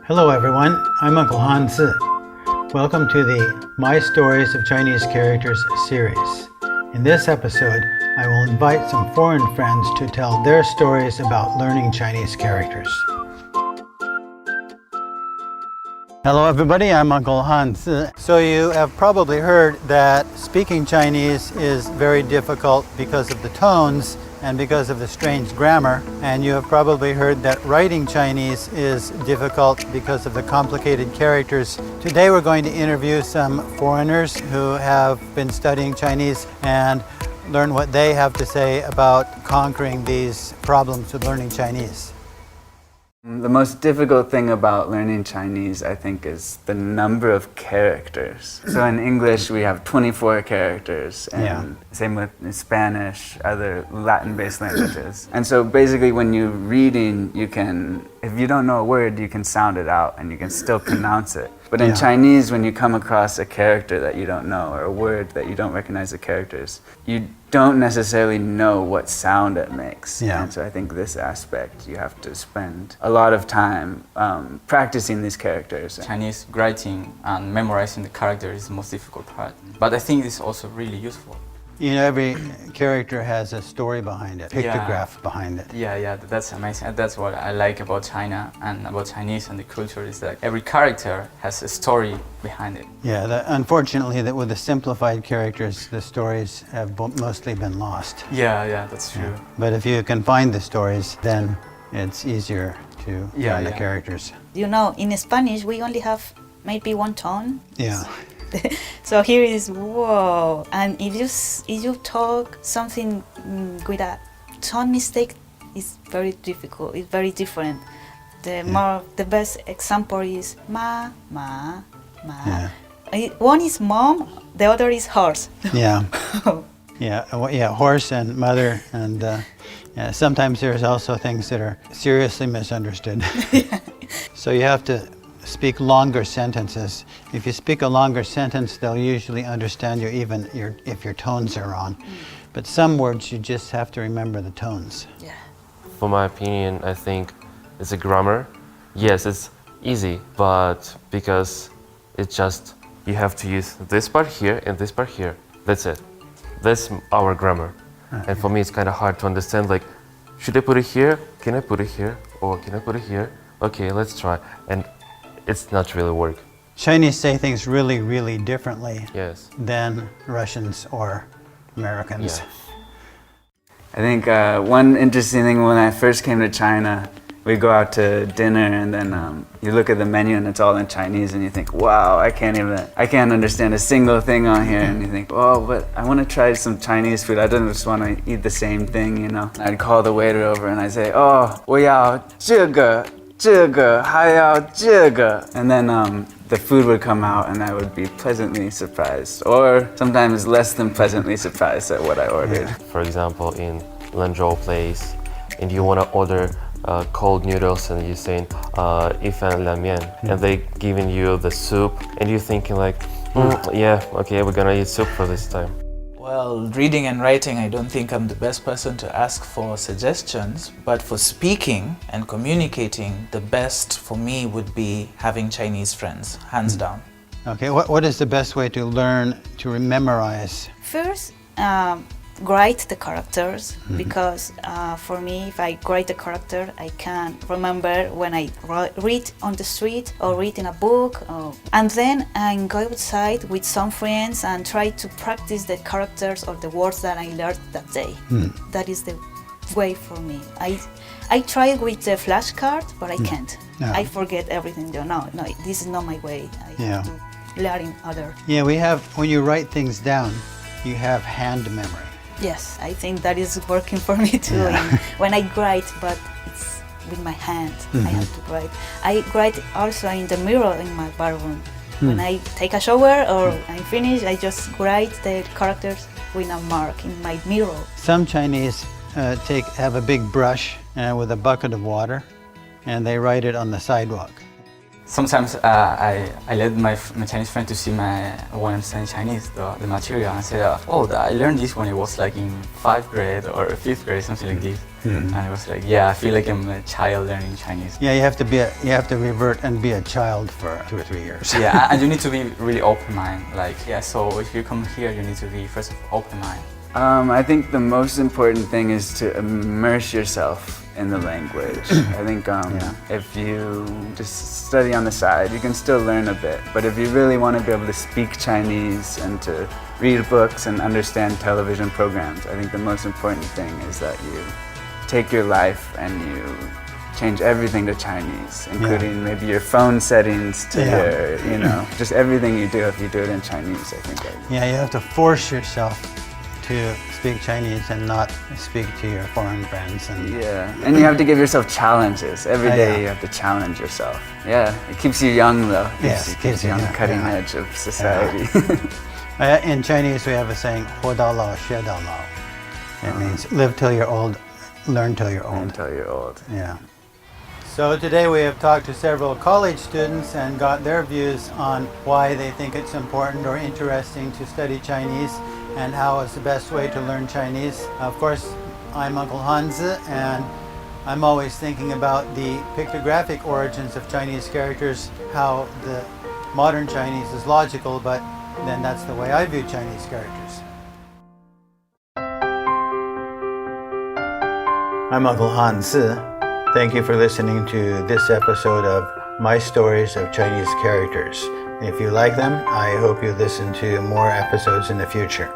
Hello everyone, I'm Uncle Hanzi. Welcome to the My Stories of Chinese Characters series. In this episode, I will invite some foreign friends to tell their stories about learning Chinese characters. Hello everybody, I'm Uncle Hanzi. So you have probably heard that speaking Chinese is very difficult because of the tones and because of the strange grammar. And you have probably heard that writing Chinese is difficult because of the complicated characters. Today we're going to interview some foreigners who have been studying Chinese and learn what they have to say about conquering these problems with learning Chinese. The most difficult thing about learning Chinese, I think, is the number of characters. So in English, we have 24 characters, and same with Spanish, other Latin-based languages. And so basically when you're reading, you can, if you don't know a word, you can sound it out and you can still pronounce it. But in Chinese, when you come across a character that you don't know or a word that you don't recognize the characters, you don't necessarily know what sound it makes. And so I think this aspect, you have to spend a lot of time practicing these characters. Chinese writing and memorizing the character is the most difficult part. But I think it's also really useful. You know, every character has a story behind it, pictograph behind it. Yeah, that's amazing. That's what I like about China and about Chinese and the culture is that every character has a story behind it. Yeah, unfortunately, that with the simplified characters, the stories have mostly been lost. Yeah, that's true. But if you can find the stories, then it's easier to find the characters. You know, in Spanish, we only have maybe one tone. Yeah. So here is whoa, and if you talk something with a tone mistake, it's very difficult. It's very different. The best example is ma. Yeah. One is mom, the other is horse. Yeah. Horse and mother, and sometimes there's also things that are seriously misunderstood. So you have to speak longer sentences. If you speak a longer sentence, they'll usually understand you even if your tones are wrong. But some words you just have to remember the tones. Yeah. For my opinion, I think it's a grammar. Yes, it's easy, but because it's just you have to use this part here and this part here. That's it. That's our grammar. And for me, it's kind of hard to understand, like, should I put it here? Can I put it here? Or can I put it here? Okay, let's try. And it's not really work. Chinese say things really, really differently than Russians or Americans. Yeah. I think one interesting thing when I first came to China, we go out to dinner and then you look at the menu and it's all in Chinese and you think, wow, I can't understand a single thing on here. And you think, oh, but I want to try some Chinese food. I don't just want to eat the same thing, you know. I'd call the waiter over and I'd say, oh, 我要这个 还要这个, and then the food would come out and I would be pleasantly surprised, or sometimes less than pleasantly surprised at what I ordered. For example, in Lanzhou place, and you want to order cold noodles and you're saying 一饭拉面, and they giving you the soup, and you're thinking like, yeah, okay, we're gonna eat soup for this time. Well, reading and writing, I don't think I'm the best person to ask for suggestions, but for speaking and communicating, the best for me would be having Chinese friends, hands down. Okay, what is the best way to learn to memorize? First, write the characters, because for me, if I write the character, I can remember when I read on the street or read in a book, and then I go outside with some friends and try to practice the characters or the words that I learned that day. That is the way for me. I try with the flashcard, but I can't. I forget everything. No, this is not my way. I have to learn other. Yeah, when you write things down, you have hand memory. Yes, I think that is working for me too. When I write, but it's with my hand. I have to write. I write also in the mirror in my bathroom. When I take a shower or I'm finished, I just write the characters with a mark in my mirror. Some Chinese have a big brush with a bucket of water, and they write it on the sidewalk. Sometimes I let my Chinese friend to see when I'm studying Chinese, the material, and I said, I learned this when it was like in 5th grade or 5th grade, something like this. And I was like, yeah, I feel like I'm a child learning Chinese. Yeah, you have to revert and be a child for 2 or 3 years. Yeah, and you need to be really open-minded. Like, yeah, so if you come here, you need to be first of all open-minded. I think the most important thing is to immerse yourself in the language. I think if you just study on the side, you can still learn a bit. But if you really want to be able to speak Chinese and to read books and understand television programs, I think the most important thing is that you take your life and you change everything to Chinese, including maybe your phone settings to your, you know, just everything you do. If you do it in Chinese, I think. Yeah, you have to force yourself to speak Chinese and not speak to your foreign friends. And and you have to give yourself challenges. Every day you have to challenge yourself. Yeah, it keeps you young though. It keeps you on the cutting edge of society. In Chinese, we have a saying, 活到老学到老. It means live till you're old, learn till you're old. Until you're old. Yeah. So today we have talked to several college students and got their views on why they think it's important or interesting to study Chinese and how is the best way to learn Chinese. Of course, I'm Uncle Hanzi, and I'm always thinking about the pictographic origins of Chinese characters, how the modern Chinese is logical, but then that's the way I view Chinese characters. I'm Uncle Hanzi. Thank you for listening to this episode of My Stories of Chinese Characters. If you like them, I hope you listen to more episodes in the future.